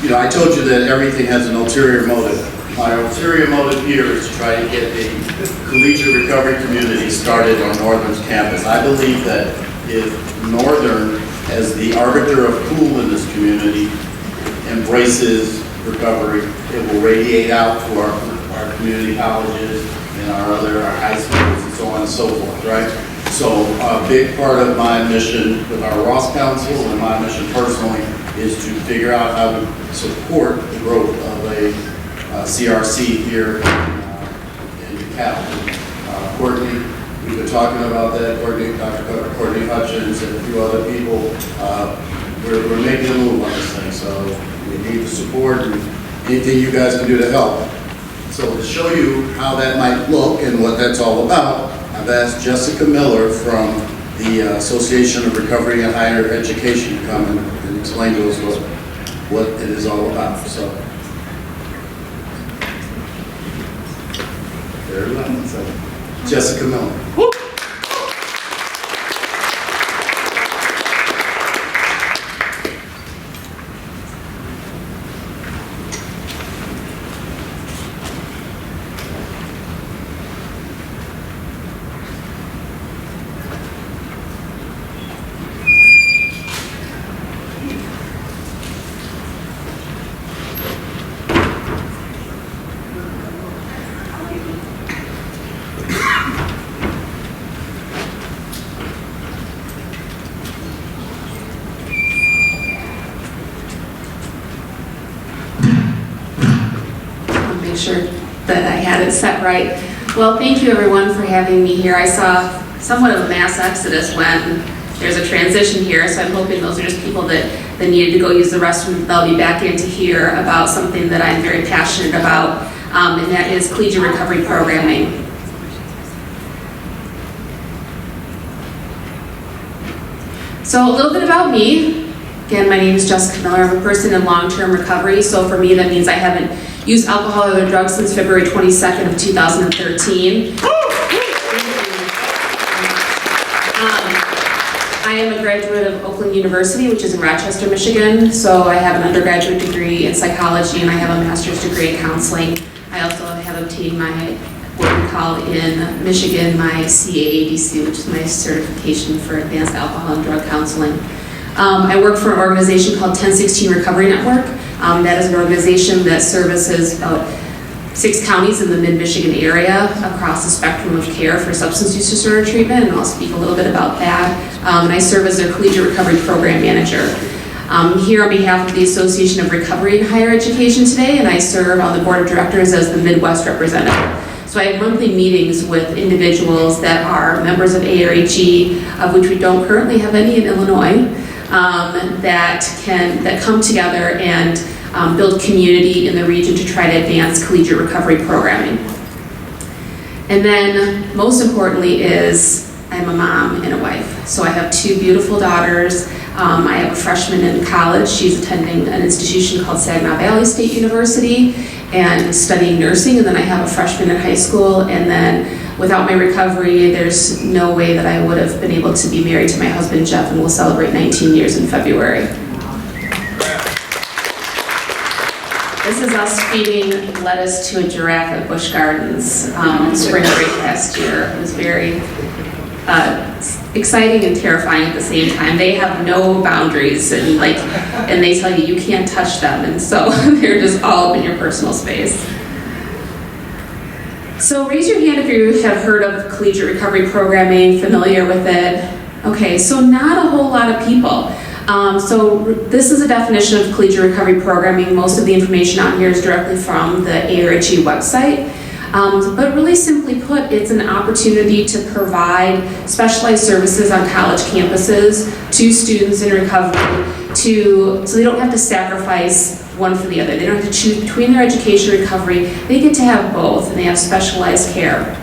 You know, I told you that everything has an ulterior motive. My ulterior motive here is to try to get a collegiate recovery community started on Northern's campus. I believe that if Northern, as the arbiter of cool in this community, embraces recovery, it will radiate out to our community colleges and our high schools and so on and so forth, right? So a big part of my mission with our Ross Council and my mission personally is to figure out how to support the growth of a CRC here in DeKalb. Courtney, we've been talking about that. Dr. Courtney Hutchins and a few other people. We're making a move on this thing, so we need the support and anything you guys can do to help. So to show you how that might look and what that's all about, I've asked Jessica Miller from the Association of Recovery and Higher Education to come and explain to us what it is all about. So there it is. So, Jessica Miller. Woo! Sure that I had it set right. Well, thank you everyone for having me here. I saw somewhat of a mass exodus when there's a transition here, so I'm hoping those are just people that needed to go use the restroom. They'll be back in to hear about something that I'm very passionate about, and that is collegiate recovery programming. So a little bit about me. Again, my name is Jessica Miller. I'm a person in long-term recovery, so for me that means I haven't used alcohol or other drugs since February 22nd of 2013. I am a graduate of Oakland University, which is in Rochester, Michigan. So I have an undergraduate degree in psychology and I have a master's degree in counseling. I also have obtained my, what we call in Michigan, my CAADC, which is my certification for advanced alcohol and drug counseling. I work for an organization called 1016 Recovery Network. That is an organization that services about 6 counties in the mid-Michigan area across the spectrum of care for substance use disorder treatment, and I'll speak a little bit about that. And I serve as their collegiate recovery program manager. I'm here on behalf of the Association of Recovery and Higher Education today, and I serve on the board of directors as the Midwest representative. So I have monthly meetings with individuals that are members of ARHE, of which we don't currently have any in Illinois, that come together and build community in the region to try to advance collegiate recovery programming. And then most importantly is I'm a mom and a wife. So I have 2 beautiful daughters. I have a freshman in college. She's attending an institution called Saginaw Valley State University and studying nursing. And then I have a freshman in high school. And then without my recovery, there's no way that I would have been able to be married to my husband, Jeff, and we'll celebrate 19 years in February. This is us feeding lettuce to a giraffe at Busch Gardens spring break last year. It was very exciting and terrifying at the same time. They have no boundaries, and they tell you can't touch them, and so they're just all up in your personal space. So raise your hand if you have heard of collegiate recovery programming, familiar with it. Okay, so not a whole lot of people. So this is a definition of collegiate recovery programming. Most of the information on here is directly from the ARHE website. But really simply put, it's an opportunity to provide specialized services on college campuses to students in recovery so they don't have to sacrifice one for the other. They don't have to choose between their education and recovery. They get to have both, and they have specialized care.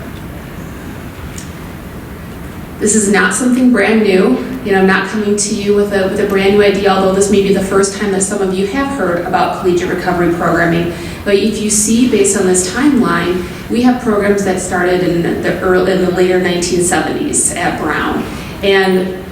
This is not something brand new. I'm not coming to you with a brand new idea, although this may be the first time that some of you have heard about collegiate recovery programming. But if you see, based on this timeline, we have programs that started in the later 1970s at Brown. And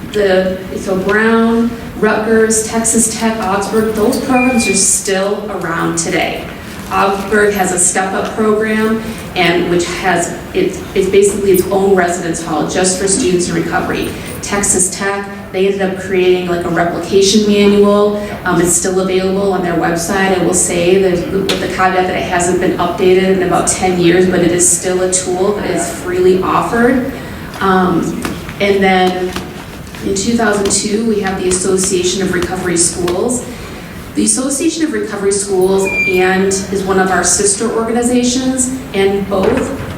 so Brown Rutgers, Texas Tech, Augsburg, those programs are still around today. Augsburg has a step-up program, and which has, it's basically its own residence hall just for students in recovery. Texas Tech, they ended up creating like a replication manual. It's still available on their website. I will say that with the caveat that it hasn't been updated in about 10 years, but it is still a tool that is freely offered. And then in 2002, we have the Association of Recovery Schools. The Association of Recovery Schools is one of our sister organizations, and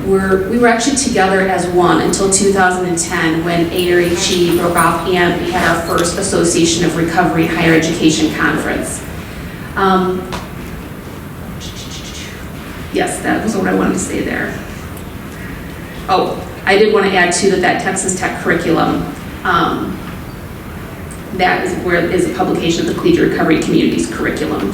we were actually together as one until 2010 when ARHE broke off and we had our first Association of Recovery Higher Education Conference. Yes, that was what I wanted to say there. Oh, I did want to add too that Texas Tech curriculum, that is a publication of the Collegiate Recovery Community's curriculum.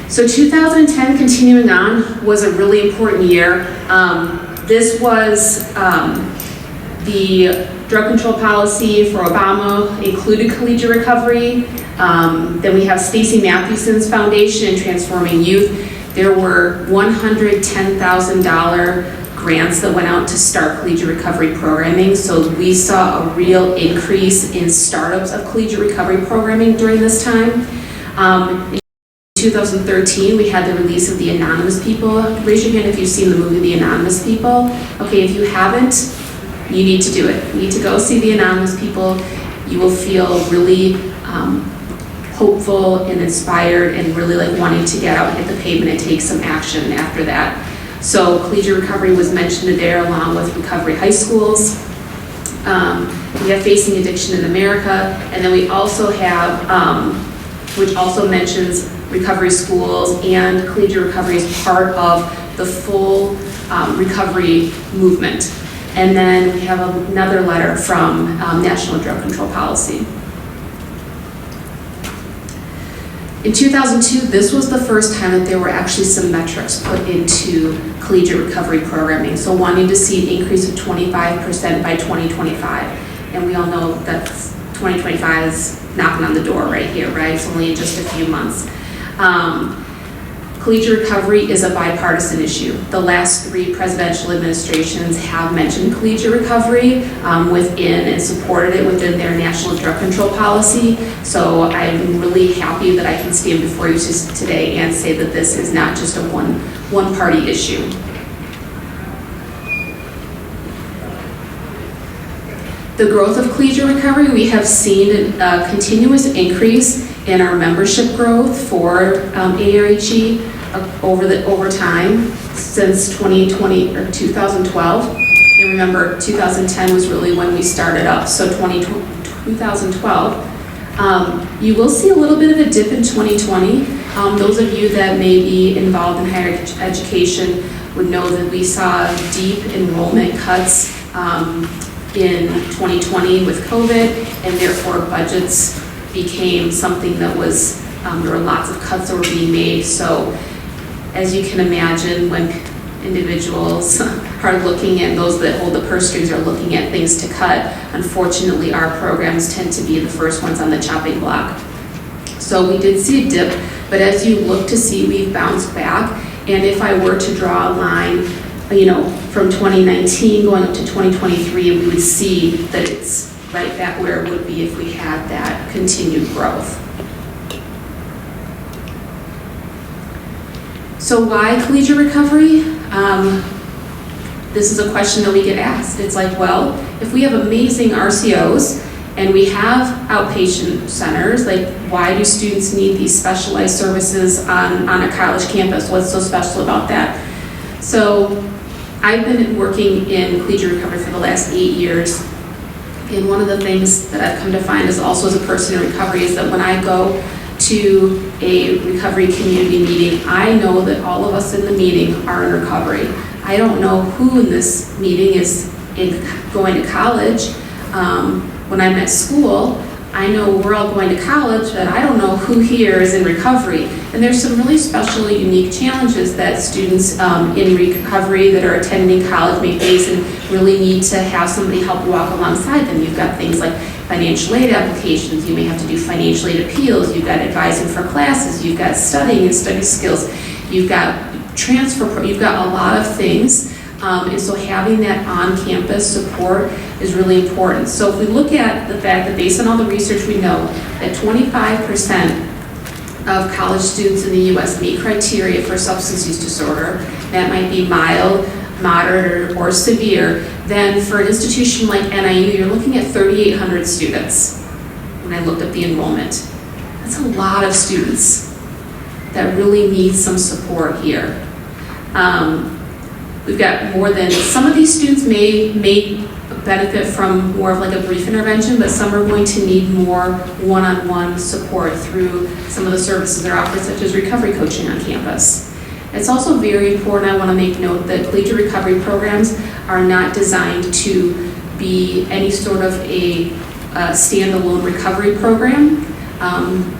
So 2010, continuing on, was a really important year. This was the drug control policy for Obama included collegiate recovery. Then we have Stacey Mathewson's foundation, Transforming Youth. There were $110,000 grants that went out to start collegiate recovery programming. So we saw a real increase in startups of collegiate recovery programming during this time. In 2013, we had the release of The Anonymous People. Raise your hand if you've seen the movie The Anonymous People. Okay, if you haven't, you need to do it. You need to go see The Anonymous People. You will feel really hopeful and inspired and really like wanting to get out and hit the pavement and take some action after that. So collegiate recovery was mentioned there along with recovery high schools. We have Facing Addiction in America, and then we also have, which also mentions recovery schools, and collegiate recovery is part of the full recovery movement. And then we have another letter from National Drug Control Policy. In 2002, this was the first time that there were actually some metrics put into collegiate recovery programming. So wanting to see an increase of 25% by 2025. And we all know that 2025 is knocking on the door right here, right? It's only in just a few months. Collegiate recovery is a bipartisan issue. The last 3 presidential administrations have mentioned collegiate recovery within and supported it within their national drug control policy. So I'm really happy that I can stand before you today and say that this is not just a one-party issue. The growth of collegiate recovery, we have seen a continuous increase in our membership growth for ARHE over time since 2020 or 2012. And remember, 2010 was really when we started up. So 2012, you will see a little bit of a dip in 2020. Those of you that may be involved in higher education would know that we saw deep enrollment cuts in 2020 with COVID, and therefore budgets became something that was, there were lots of cuts that were being made. So as you can imagine, when individuals are looking at, those that hold the purse strings are looking at things to cut, unfortunately our programs tend to be the first ones on the chopping block. So we did see a dip, but as you look to see, we've bounced back. And if I were to draw a line, you know, from 2019 going up to 2023, we would see that it's right back where it would be if we had that continued growth. So why collegiate recovery? This is a question that we get asked. It's like, well, if we have amazing RCOs and we have outpatient centers, like why do students need these specialized services on a college campus? What's so special about that? So I've been working in collegiate recovery for the last 8 years. And one of the things that I've come to find is also as a person in recovery is that when I go to a recovery community meeting, I know that all of us in the meeting are in recovery. I don't know who in this meeting is going to college. When I'm at school, I know we're all going to college, but I don't know who here is in recovery. And there's some really special, unique challenges that students in recovery that are attending college may face and really need to have somebody help walk alongside them. You've got things like financial aid applications, you may have to do financial aid appeals, you've got advising for classes, you've got studying and study skills, you've got transfer, you've got a lot of things. And so having that on-campus support is really important. So if we look at the fact that based on all the research we know that 25% of college students in the US meet criteria for substance use disorder, that might be mild, moderate, or severe, then for an institution like NIU, you're looking at 3,800 students when I looked up the enrollment. That's a lot of students that really need some support here. We've got more than, some of these students may benefit from more of like a brief intervention, but some are going to need more one-on-one support through some of the services that are offered, such as recovery coaching on campus. It's also very important, I want to make note that collegiate recovery programs are not designed to be any sort of a standalone recovery program.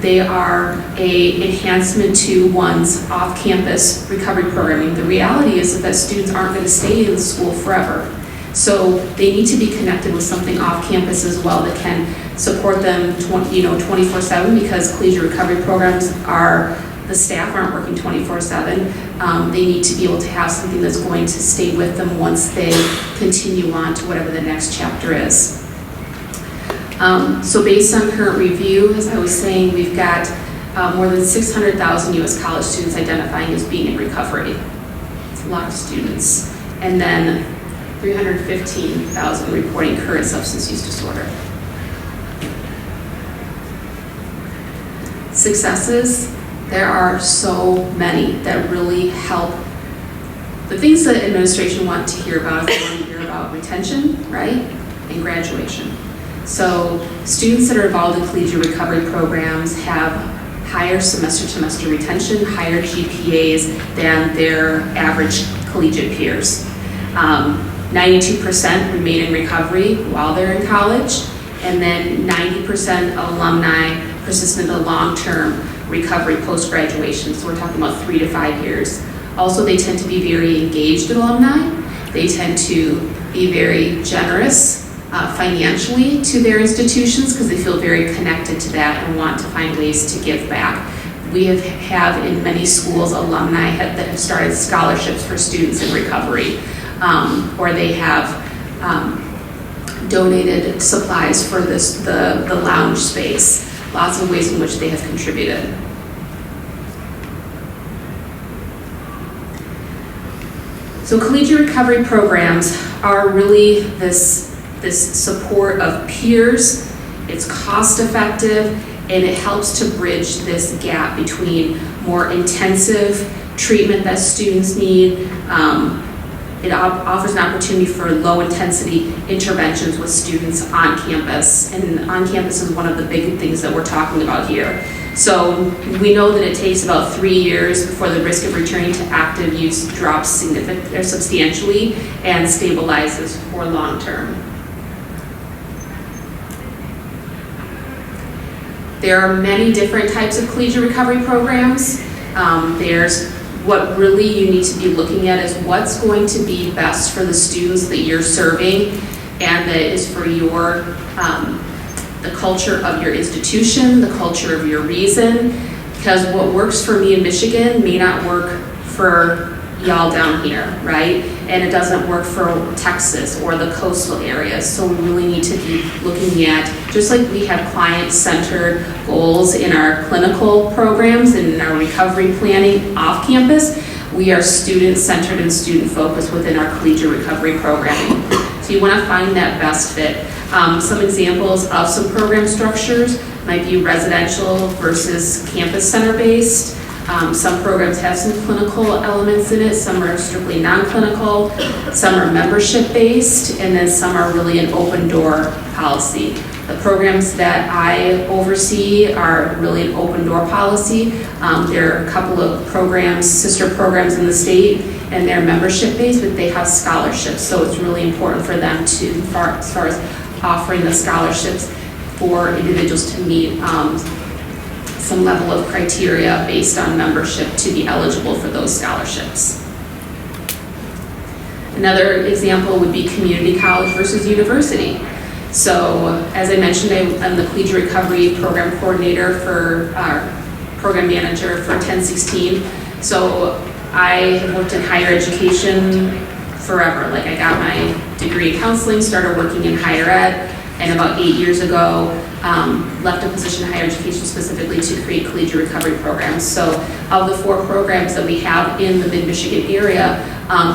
They are an enhancement to one's off-campus recovery programming. The reality is that students aren't going to stay in school forever. So they need to be connected with something off-campus as well that can support them 24/7, because collegiate recovery programs the staff aren't working 24/7. They need to be able to have something that's going to stay with them once they continue on to whatever the next chapter is. So based on current review, as I was saying, we've got more than 600,000 US college students identifying as being in recovery. It's a lot of students. And then 315,000 reporting current substance use disorder. Successes, there are so many that really help. The things that administration want to hear about is they want to hear about retention, right, and graduation. So students that are involved in collegiate recovery programs have higher semester-to-semester retention, higher GPAs than their average collegiate peers. 92% remain in recovery while they're in college, and then 90% of alumni persist in the long-term recovery post-graduation. So we're talking about 3 to 5 years. Also, they tend to be very engaged alumni. They tend to be very generous financially to their institutions because they feel very connected to that and want to find ways to give back. We have in many schools alumni that have started scholarships for students in recovery, or they have donated supplies for the lounge space. Lots of ways in which they have contributed. So collegiate recovery programs are really this support of peers. It's cost effective, and it helps to bridge this gap between more intensive treatment that students need. It offers an opportunity for low intensity interventions with students on campus, and on campus is one of the big things that we're talking about here. So we know that it takes about 3 years before the risk of returning to active use drops significantly or substantially and stabilizes for long term. There are many different types of collegiate recovery programs. What really you need to be looking at is what's going to be best for the students that you're serving, and that is for your the culture of your institution, the culture of your reason, because what works for me in Michigan may not work for y'all down here, right? And it doesn't work for Texas or the coastal areas. So we really need to be looking at, just like we have client-centered goals in our clinical programs and in our recovery planning off campus, we are student-centered and student-focused within our collegiate recovery programming. So you want to find that best fit. Some examples of some program structures might be residential versus campus center-based. Some programs have some clinical elements in it, some are strictly non-clinical, some are membership-based, and then some are really an open door policy. The programs that I oversee are really an open door policy. There are a couple of programs, sister programs in the state, and they're membership-based, but they have scholarships, so it's really important for them to, as far as offering the scholarships, for individuals to meet some level of criteria based on membership to be eligible for those scholarships. Another example would be community college versus university. So as I mentioned, I'm the Collegiate Recovery Program Coordinator for our Program Manager for 1016. So I have worked in higher education forever. Like I got my degree in counseling, started working in higher ed, and about 8 years ago, left a position in higher education specifically to create collegiate recovery programs. So of the 4 programs that we have in the mid-Michigan area,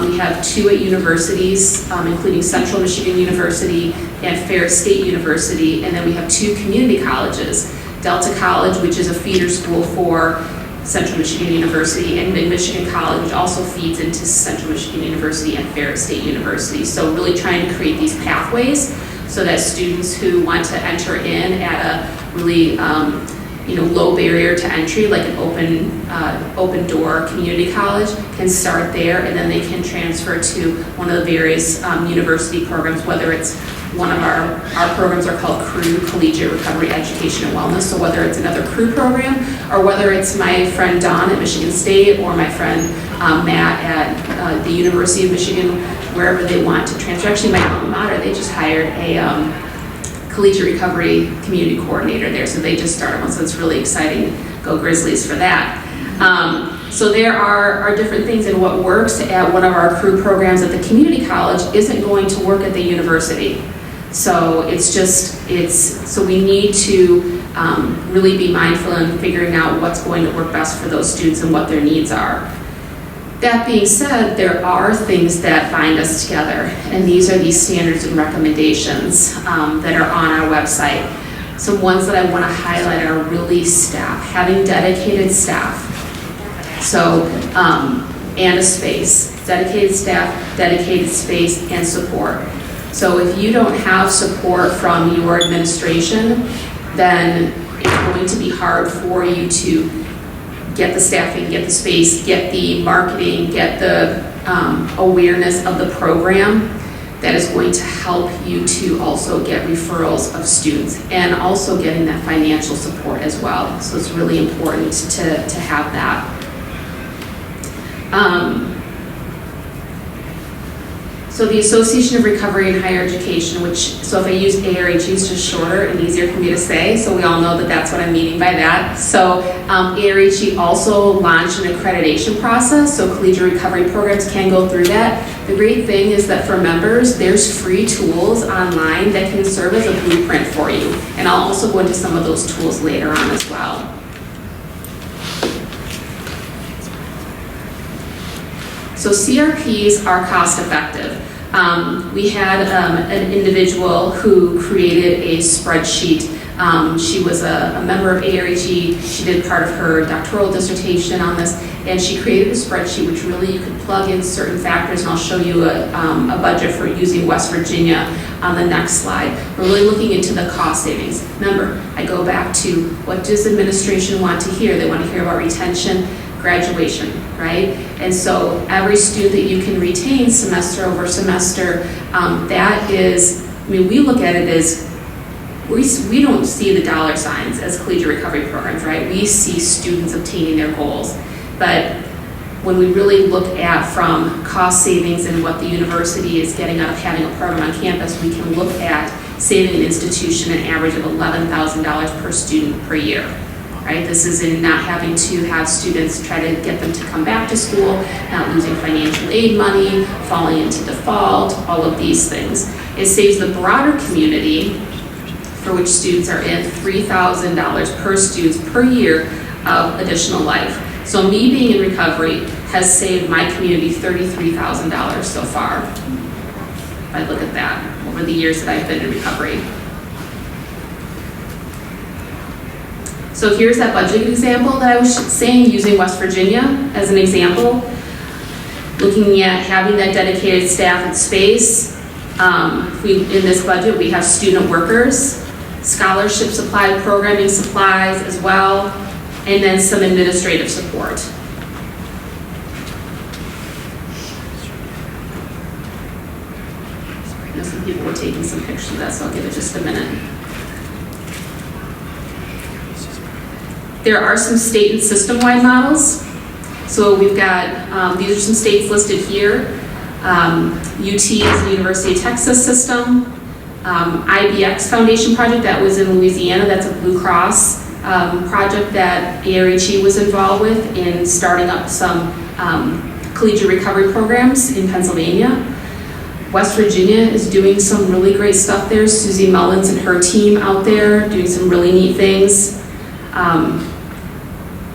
we have 2 at universities, including Central Michigan University and Ferris State University, and then we have 2 community colleges, Delta College, which is a feeder school for Central Michigan University, and Mid-Michigan College, which also feeds into Central Michigan University and Ferris State University. So really trying to create these pathways so that students who want to enter in at a really low barrier to entry, like an open door community college, can start there, and then they can transfer to one of the various university programs, whether it's one of our programs are called CREW, Collegiate Recovery Education and Wellness, so whether it's another CREW program, or whether it's my friend Dawn at Michigan State, or my friend Matt at the University of Michigan, wherever they want to transfer. Actually, my alma mater, they just hired a Collegiate Recovery Community Coordinator there, so they just started one, so it's really exciting. Go Grizzlies for that. So there are different things, and what works at one of our CREW programs at the community college isn't going to work at the university. So so we need to really be mindful in figuring out what's going to work best for those students and what their needs are. That being said, there are things that bind us together, and these are these standards and recommendations that are on our website. Some ones that I want to highlight are really staff, having dedicated staff. So, and a space, dedicated staff, dedicated space, and support. So if you don't have support from your administration, then it's going to be hard for you to get the staffing, get the space, get the marketing, get the awareness of the program that is going to help you to also get referrals of students, and also getting that financial support as well. So it's really important to have that. So the Association of Recovery and Higher Education, so if I use ARHE, it's just shorter and easier for me to say, so we all know that that's what I'm meaning by that. So ARHE also launched an accreditation process, so collegiate recovery programs can go through that. The great thing is that for members, there's free tools online that can serve as a blueprint for you. And I'll also go into some of those tools later on as well. So CRPs are cost effective. We had an individual who created a spreadsheet. She was a member of ARHE. She did part of her doctoral dissertation on this, and she created a spreadsheet which really you could plug in certain factors, and I'll show you a budget for using West Virginia on the next slide. We're really looking into the cost savings. Remember, I go back to what does administration want to hear? They want to hear about retention, graduation, right? And so every student that you can retain semester over semester, that is, we look at it as, we don't see the dollar signs as collegiate recovery programs, right? We see students obtaining their goals. But when we really look at from cost savings and what the university is getting out of having a program on campus, we can look at saving an institution an average of $11,000 per student per year. Right? This is in not having to have students try to get them to come back to school, not losing financial aid money, falling into default, all of these things. It saves the broader community, for which students are in, $3,000 per student per year of additional life. So me being in recovery has saved my community $33,000 so far. If I look at that over the years that I've been in recovery. So here's that budget example that I was saying, using West Virginia as an example. Looking at having that dedicated staff and space. In this budget, we have student workers, scholarship supply, programming supplies as well, and then some administrative support. I know some people were taking some pictures of that, so I'll give it just a minute. There are some state and system-wide models. So we've got, these are some states listed here. UT is the University of Texas system. IBX Foundation project, that was in Louisiana, that's a Blue Cross project that ARHE was involved with in starting up some collegiate recovery programs in Pennsylvania. West Virginia is doing some really great stuff there. Susie Mullins and her team out there doing some really neat things.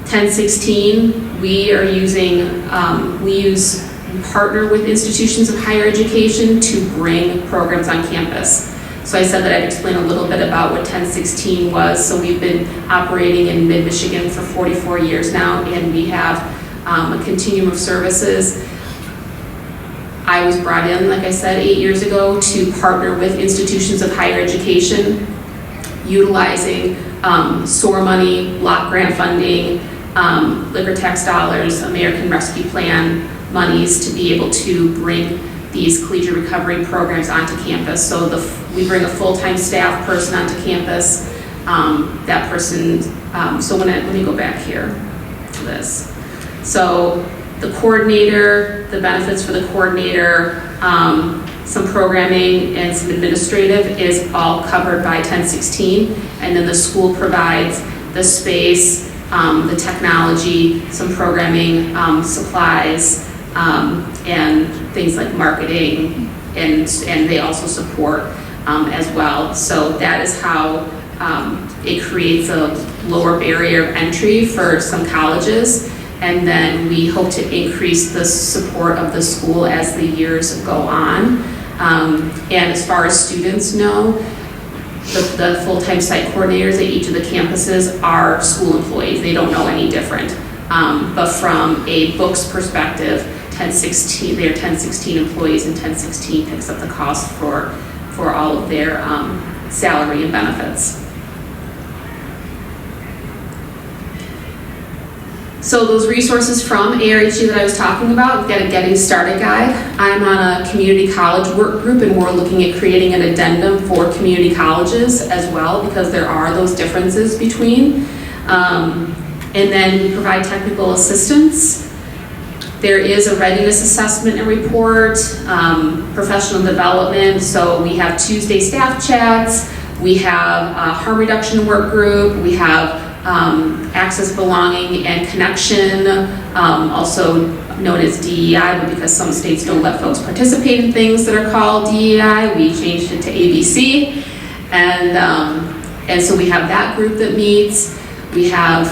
1016, we partner with institutions of higher education to bring programs on campus. So I said that I'd explain a little bit about what 1016 was. So we've been operating in mid-Michigan for 44 years now, and we have a continuum of services. I was brought in, like I said, 8 years ago to partner with institutions of higher education, utilizing SOAR money, block grant funding, liquor tax dollars, American Rescue Plan monies to be able to bring these collegiate recovery programs onto campus. So we bring a full-time staff person onto campus. That person, let me go back here to this. So the coordinator, the benefits for the coordinator, some programming and some administrative is all covered by 1016. And then the school provides the space, the technology, some programming, supplies, and things like marketing, and they also support as well. So that is how it creates a lower barrier of entry for some colleges. And then we hope to increase the support of the school as the years go on. And as far as students know, the full-time site coordinators at each of the campuses are school employees. They don't know any different. But from a books perspective, they're 1016 employees, and 1016 picks up the cost for all of their salary and benefits. So those resources from ARHE that I was talking about, we've got a Getting Started guide. I'm on a community college work group, and we're looking at creating an addendum for community colleges as well, because there are those differences between. And then we provide technical assistance. There is a readiness assessment and report, professional development. So we have Tuesday staff chats, we have a harm reduction work group, we have access, belonging, and connection, also known as DEI, but because some states don't let folks participate in things that are called DEI, we changed it to ABC. And so we have that group that meets. We have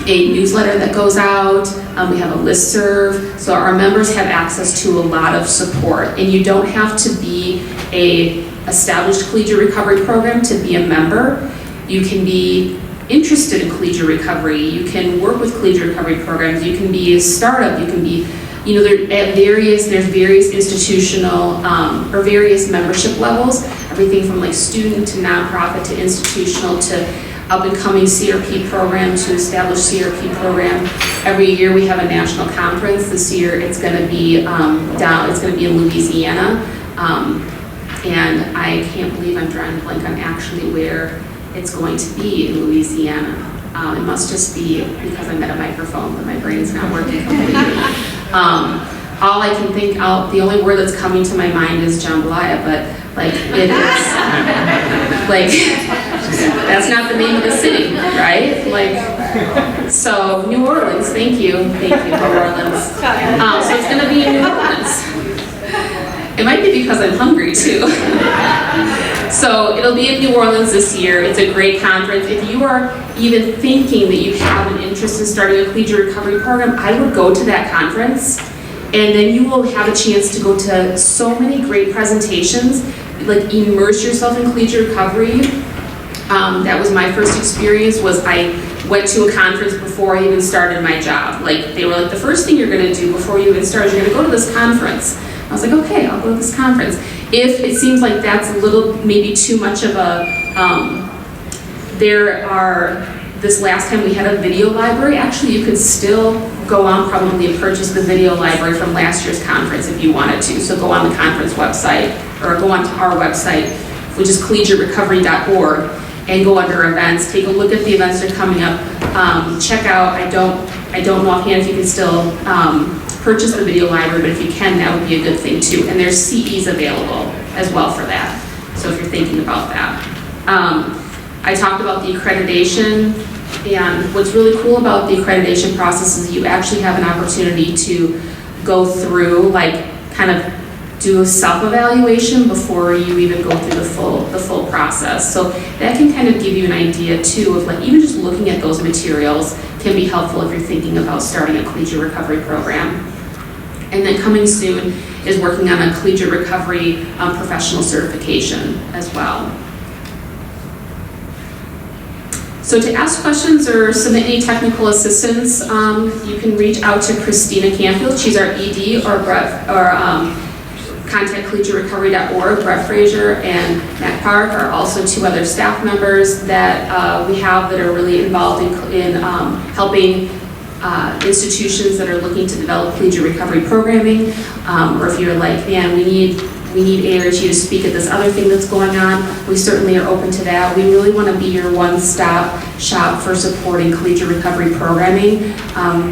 a newsletter that goes out. We have a listserv. So our members have access to a lot of support. And you don't have to be a established collegiate recovery program to be a member. You can be interested in collegiate recovery. You can work with collegiate recovery programs. You can be a startup. You can be, there's various institutional or various membership levels, everything from like student to nonprofit to institutional to up and coming CRP program to established CRP program. Every year we have a national conference. This year it's going to be it's going to be in Louisiana, and I can't believe I'm drawing a blank on actually where it's going to be in Louisiana. It must just be because I'm at a microphone, but my brain's not working completely. All I can think, the only word that's coming to my mind is jambalaya, but like it is, like that's not the name of the city, right? Like, so New Orleans, thank you, New Orleans. So it's gonna be in New Orleans. It might be because I'm hungry too. So it'll be in New Orleans this year. It's a great conference. If you are even thinking that you have an interest in starting a collegiate recovery program, I would go to that conference, and then you will have a chance to go to so many great presentations, like immerse yourself in collegiate recovery. That was my first experience. I went to a conference before I even started my job. Like they were like, the first thing you're gonna do before you even start is you're gonna go to this conference. I was like, okay, I'll go to this conference. If it seems like that's a little, maybe too much of a, this last time we had a video library. Actually, you could still go on probably and purchase the video library from last year's conference if you wanted to. So go on the conference website, or go on to our website, which is collegiaterecovery.org, and go under events. Take a look at the events that are coming up. Check out, I don't know offhand if you can still purchase the video library, but if you can, that would be a good thing too. And there's CEs available as well for that. So if you're thinking about that. I talked about the accreditation, and what's really cool about the accreditation process is you actually have an opportunity to go through, like, kind of do a self-evaluation before you even go through the full process. So that can kind of give you an idea too of, like, even just looking at those materials can be helpful if you're thinking about starting a collegiate recovery program. And then coming soon is working on a collegiate recovery professional certification as well. So to ask questions or submit any technical assistance, you can reach out to Christina Canfield. She's our ED, or Brett, or contact collegiaterecovery.org. Brett Frazier and Matt Park are also two other staff members that we have that are really involved in helping institutions that are looking to develop collegiate recovery programming, or if you're like, man, we need ARG to speak at this other thing that's going on, we certainly are open to that. We really want to be your one-stop shop for supporting collegiate recovery programming.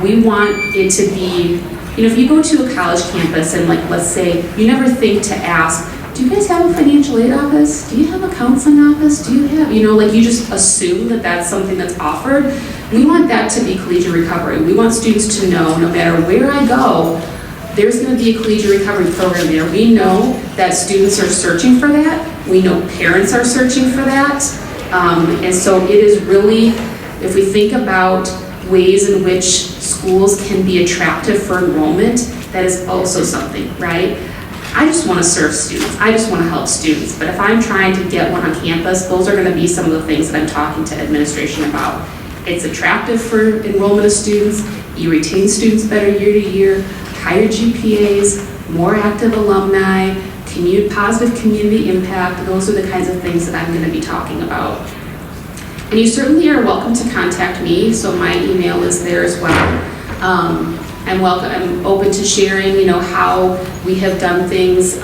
We want it to be, you know, if you go to a college campus and, like, let's say, you never think to ask, do you guys have a financial aid office? Do you have a counseling office? Do you have, you know, like, you just assume that that's something that's offered. We want that to be collegiate recovery. We want students to know, no matter where I go, there's going to be a collegiate recovery program there. We know that students are searching for that. We know parents are searching for that. And so it is really, if we think about ways in which schools can be attractive for enrollment, that is also something, right? I just want to serve students. I just want to help students. But if I'm trying to get one on campus, those are going to be some of the things that I'm talking to administration about. It's attractive for enrollment of students. You retain students better year to year. Higher GPAs, more active alumni, positive community impact. Those are the kinds of things that I'm going to be talking about. And you certainly are welcome to contact me, so my email is there as well. I'm open to sharing, you know, how we have done things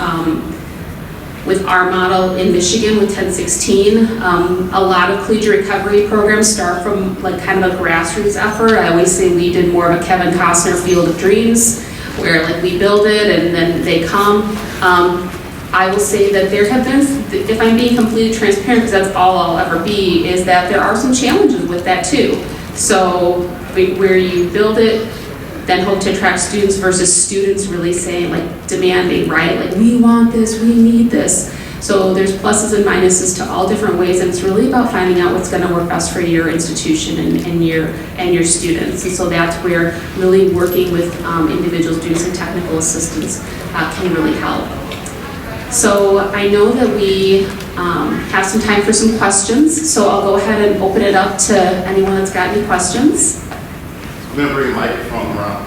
with our model in Michigan with 1016. A lot of collegiate recovery programs start from, like, kind of a grassroots effort. I always say we did more of a Kevin Costner Field of Dreams, where, like, we build it and then they come. I will say that there have been, if I'm being completely transparent, because that's all I'll ever be, is that there are some challenges with that too. So where you build it, then hope to attract students versus students really saying, like, demanding, right? Like, we want this, we need this. So there's pluses and minuses to all different ways, and it's really about finding out what's going to work best for your institution and your students. And so that's where really working with individuals doing some technical assistance can really help. So I know that we have some time for some questions, so I'll go ahead and open it up to anyone that's got any questions. I'm going to bring a microphone around.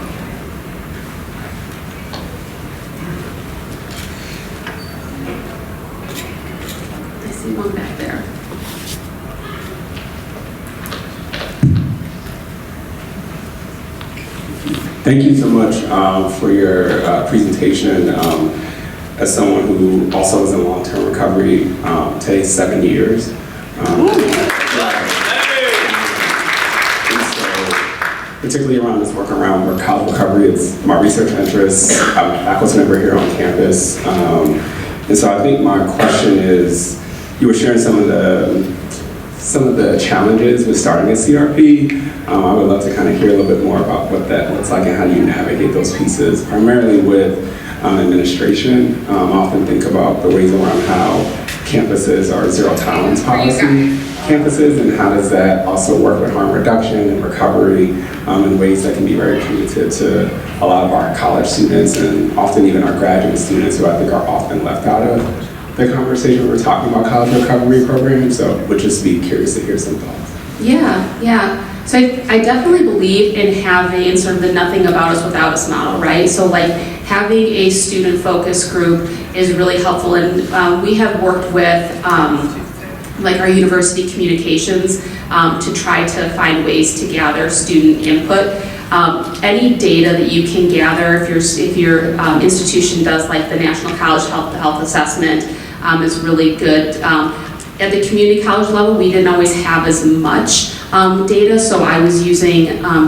I see one back there. Thank you so much for your presentation. As someone who also is in long-term recovery, today 7 years. Particularly around this work around college recovery, it's my research interests. I'm a faculty member here on campus. And so I think my question is, you were sharing some of the challenges with starting a CRP. I would love to kind of hear a little bit more about what that looks like and how you navigate those pieces, primarily with administration. I often think about the ways around how campuses are zero tolerance policy campuses, and how does that also work with harm reduction and recovery in ways that can be very punitive to a lot of our college students and often even our graduate students, who I think are often left out of the conversation when we're talking about college recovery programs. So would just be curious to hear some thoughts. Yeah. So I definitely believe in having sort of the nothing about us without us model, right? So, like, having a student focus group is really helpful, and we have worked with like our university communications to try to find ways to gather student input. Any data that you can gather, if your institution does, like, the National College Health Assessment, is really good. At the community college level, we didn't always have as much data, so I was using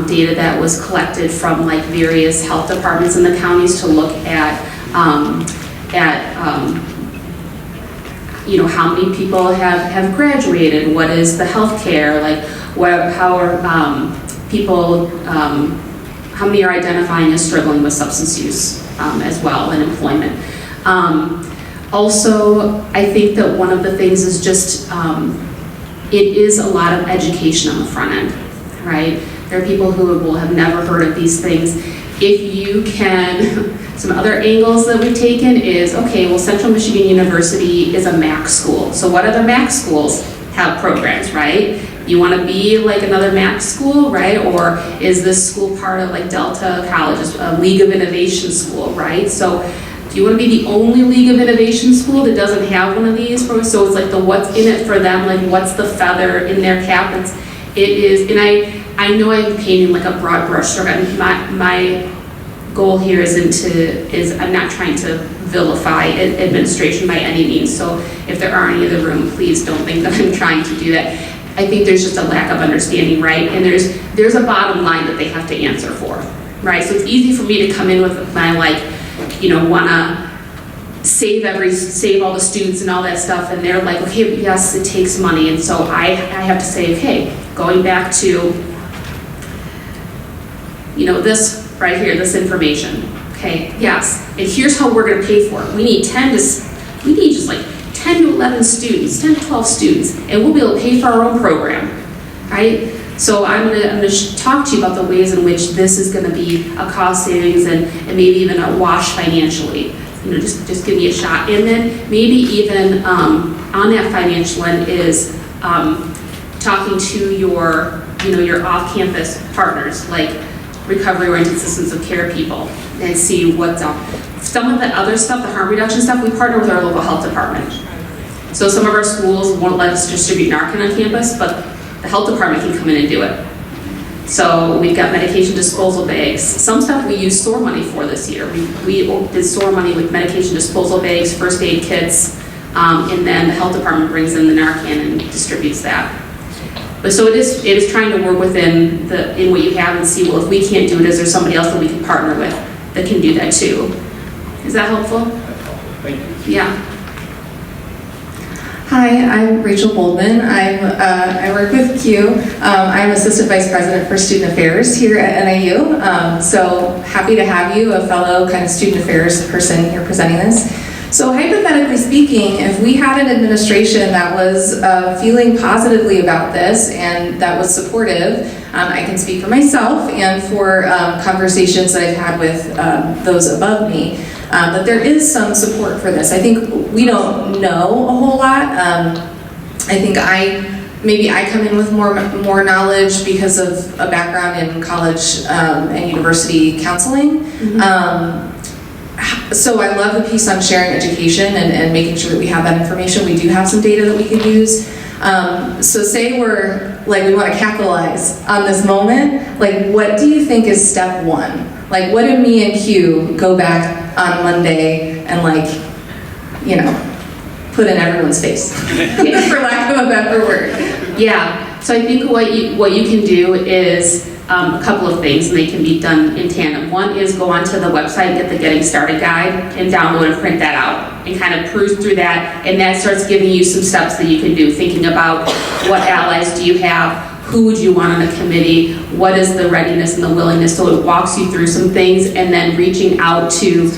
data that was collected from like various health departments in the counties to look at you know, how many people have graduated, what is the healthcare, like how are people, how many are identifying as struggling with substance use as well, and employment. Also, I think that one of the things is just, it is a lot of education on the front end, right? There are people who will have never heard of these things. If you can, some other angles that we've taken is, okay, well, Central Michigan University is a MAC school. So what other MAC schools have programs, right? You want to be like another MAC school, right? Or is this school part of like Delta College, a League of Innovation school, right? So do you want to be the only League of Innovation school that doesn't have one of these programs? So it's like the what's in it for them, like what's the feather in their cap? It is, and I know I'm painting like a broad brush stroke. My goal here is I'm not trying to vilify administration by any means. So if there are any in the room, please don't think that I'm trying to do that. I think there's just a lack of understanding, right? And there's a bottom line that they have to answer for, right? So it's easy for me to come in with my like, you know, wanna save all the students and all that stuff, and they're like, okay, yes, it takes money, and so I have to say, okay, going back to, you know, this right here, this information, okay, yes, and here's how we're gonna pay for it. We need just like 10 to 11 students, 10 to 12 students, and we'll be able to pay for our own program, right? So I'm gonna talk to you about the ways in which this is gonna be a cost savings and maybe even a wash financially. You know, just give me a shot. And then maybe even on that financial end is talking to your off-campus partners, like recovery-oriented systems of care people, and see what's up. Some of the other stuff, the harm reduction stuff, we partner with our local health department. So some of our schools won't let us distribute Narcan on campus, but the health department can come in and do it. So we've got medication disposal bags. Some stuff we used SOAR money for this year. We did SOAR money with medication disposal bags, first aid kits, and then the health department brings in the Narcan and distributes that. But so it is trying to work within what you have and see, well, if we can't do it, is there somebody else that we can partner with that can do that too? Is that helpful? Thank you. Yeah. Hi, I'm Rachel Boldman. I work with Q. I'm Assistant Vice President for Student Affairs here at NIU. So happy to have you, a fellow kind of student affairs person here presenting this. So hypothetically speaking, if we had an administration that was feeling positively about this and that was supportive, I can speak for myself and for conversations that I've had with those above me, that there is some support for this. I think we don't know a whole lot. I think maybe I come in with more knowledge because of a background in college and university counseling. Mm-hmm. So I love the piece on sharing education and making sure that we have that information. We do have some data that we can use. So say we want to capitalize on this moment, like what do you think is step one? Like what do me and Q go back on Monday and put in everyone's face, for lack of a better word? Yeah, so I think what you can do is a couple of things, and they can be done in tandem. One is go onto the website, get the Getting Started guide, and download and print that out, and kind of cruise through that, and that starts giving you some steps that you can do, thinking about what allies do you have, who would you want on a committee, what is the readiness and the willingness, so it walks you through some things, and then reaching out to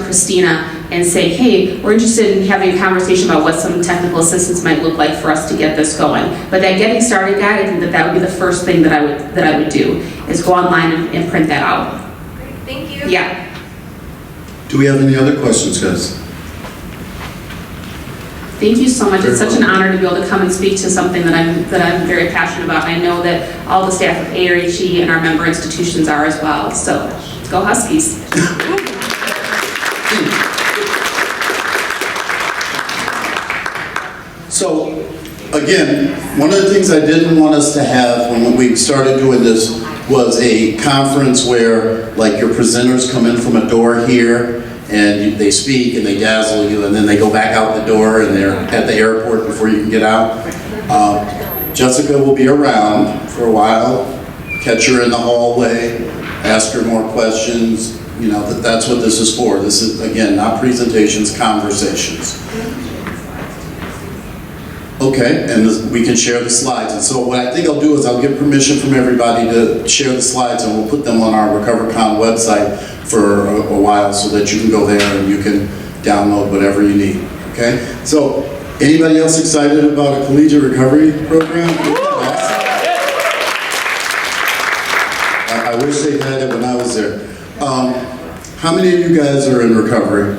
Christina and say, hey, we're interested in having a conversation about what some technical assistance might look like for us to get this going. But that Getting Started guide, I think that would be the first thing that I would do, is go online and print that out. Great, thank you. Yeah. Do we have any other questions, guys? Thank you so much. It's such an honor to be able to come and speak to something that I'm very passionate about. I know that all the staff of ARHE and our member institutions are as well. So go Huskies. So, again, one of the things I didn't want us to have when we started doing this was a conference where, like, your presenters come in from a door here and they speak and they dazzle you, and then they go back out the door and they're at the airport before you can get out. Jessica will be around for a while. Catch her in the hallway, ask her more questions. You know, that's what this is for. This is, again, not presentations, conversations. Okay, and we can share the slides. And so what I think I'll do is I'll get permission from everybody to share the slides, and we'll put them on our RecoverCon website for a while so that you can go there and you can download whatever you need. Okay? So, anybody else excited about a collegiate recovery program? Awesome. I wish they had it when I was there. How many of you guys are in recovery?